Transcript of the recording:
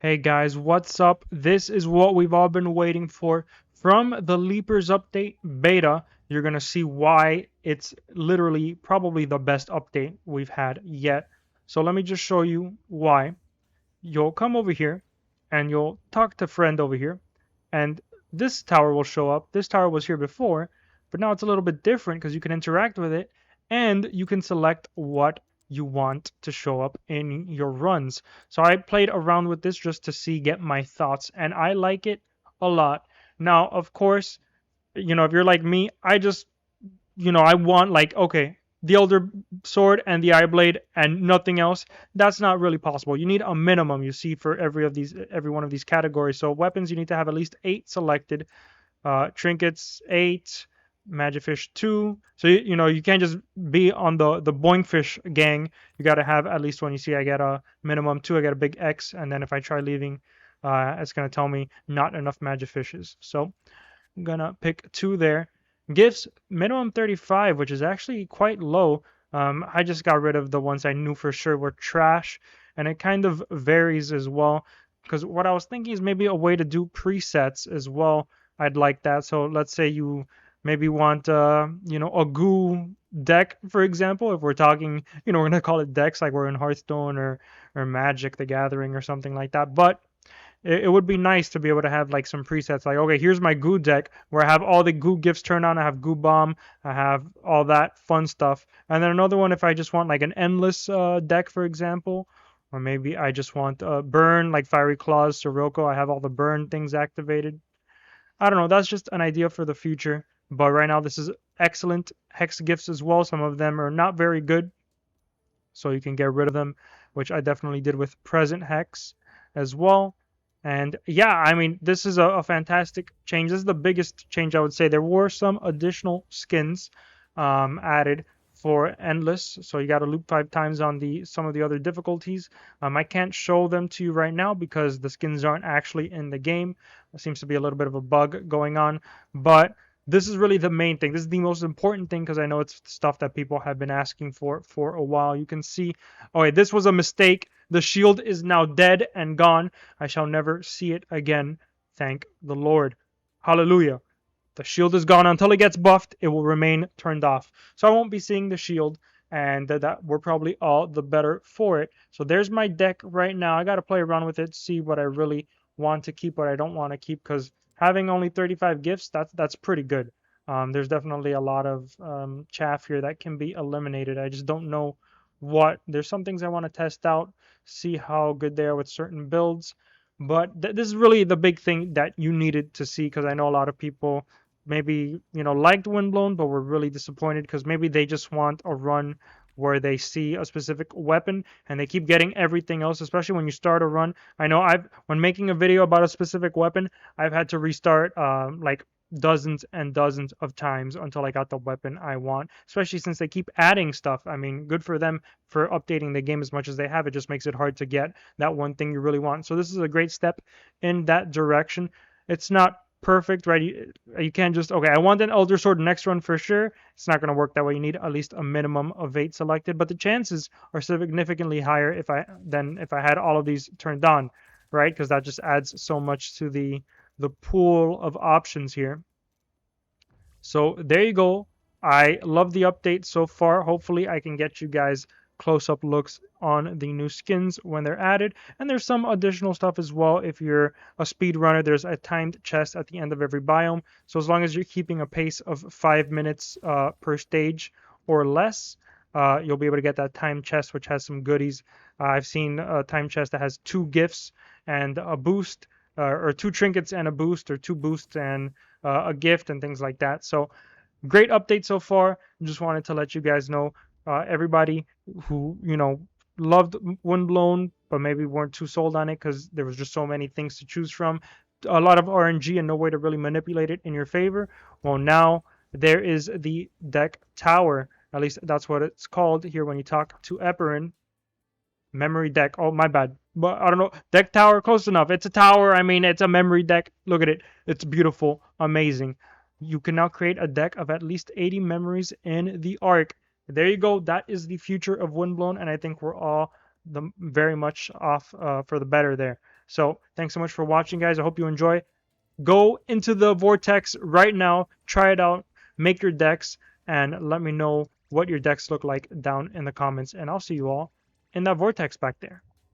Hey guys, what's up? This is what we've all been waiting for. From the Leapers update beta, you're going to see why it's literally probably the best update we've had yet. So let me just show you why. You'll come over here and you'll talk to friend over here, and this tower will show up. This tower was here before, but now it's a little bit different because you can interact with it and you can select what you want to show up in your runs. So I played around with this just to see, get my thoughts, and I like it a lot. Now, of course, if you're like me, I want, like, okay, the Elder Sword and the Eye Blade and nothing else. That's not really possible. You need a minimum, you see, for every one of these categories. So weapons, you need to have at least 8 selected. Trinkets 8, Magicfish 2. So you can't just be on the Boingfish gang. You got to have at least one. You see, I get a minimum 2. I get a big X, and then if I try leaving, it's gonna tell me not enough Magicfishes. So I'm gonna pick 2 there. Gifts minimum 35, which is actually quite low. I just got rid of the ones I knew for sure were trash, and it kind of varies as well. Because what I was thinking is maybe a way to do presets as well. I'd like that. So let's say you maybe want a goo deck, for example. If we're talking, we're gonna call it decks like we're in Hearthstone or Magic the Gathering or something like that. But it would be nice to be able to have like some presets, like, okay, here's my goo deck where I have all the goo gifts turned on. I have goo bomb, I have all that fun stuff. And then another one if I just want like an endless deck, for example. Or maybe I just want burn, like Fiery Claws, Sirocco. I have all the burn things activated. I don't know. That's just an idea for the future. But right now, this is excellent. Hex gifts as well. Some of them are not very good, so you can get rid of them, which I definitely did with present hex as well. And yeah, I mean, this is a fantastic change. This is the biggest change, I would say. There were some additional skins added for endless, so you got to loop 5 times on some of the other difficulties. I can't show them to you right now because the skins aren't actually in the game. There seems to be a little bit of a bug going on, but this is really the main thing. This is the most important thing because I know it's stuff that people have been asking for a while. You can see, okay, this was a mistake. The shield is now dead and gone. I shall never see it again. Thank the Lord. Hallelujah. The shield is gone until it gets buffed. It will remain turned off. So I won't be seeing the shield, and that we're probably all the better for it. So there's my deck right now. I got to play around with it, see what I really want to keep, what I don't want to keep, because having only 35 gifts, that's pretty good. There's definitely a lot of chaff here that can be eliminated. I just don't know what. There's some things I want to test out, see how good they are with certain builds. But this is really the big thing that you needed to see, because I know a lot of people maybe liked Windblown, but were really disappointed because maybe they just want a run where they see a specific weapon and they keep getting everything else, especially when you start a run. I know when making a video about a specific weapon, I've had to restart like dozens and dozens of times until I got the weapon I want, especially since they keep adding stuff. I mean, good for them for updating the game as much as they have. It just makes it hard to get that one thing you really want. So this is a great step in that direction. It's not perfect, right? You can't just, okay, I want an Elder Sword next run for sure. It's not going to work that way. You need at least a minimum of 8 selected, but the chances are significantly higher than if I had all of these turned on, right? Because that just adds so much to the pool of options here. So there you go. I love the update so far. Hopefully I can get you guys close-up looks on the new skins when they're added, and there's some additional stuff as well. If you're a speedrunner, there's a timed chest at the end of every biome, so as long as you're keeping a pace of 5 minutes per stage or less, you'll be able to get that timed chest, which has some goodies. I've seen a timed chest that has 2 gifts and a boost, or 2 trinkets and a boost, or 2 boosts and a gift, and things like that. So great update so far. Just wanted to let you guys know, everybody who loved Windblown but maybe weren't too sold on it because there was just so many things to choose from, a lot of RNG and no way to really manipulate it in your favor. Well, now there is the deck tower. At least that's what it's called here when you talk to Eperin. Memory deck. Oh, my bad. But I don't know. Deck tower, close enough. It's a tower. I mean, it's a memory deck. Look at it. It's beautiful. Amazing. You can now create a deck of at least 80 memories in the Ark. There you go. That is the future of Windblown, and I think we're all very much off for the better there. So thanks so much for watching, guys. I hope you enjoy. Go into the vortex right now, try it out, make your decks, and let me know what your decks look like down in the comments. And I'll see you all in that vortex back there.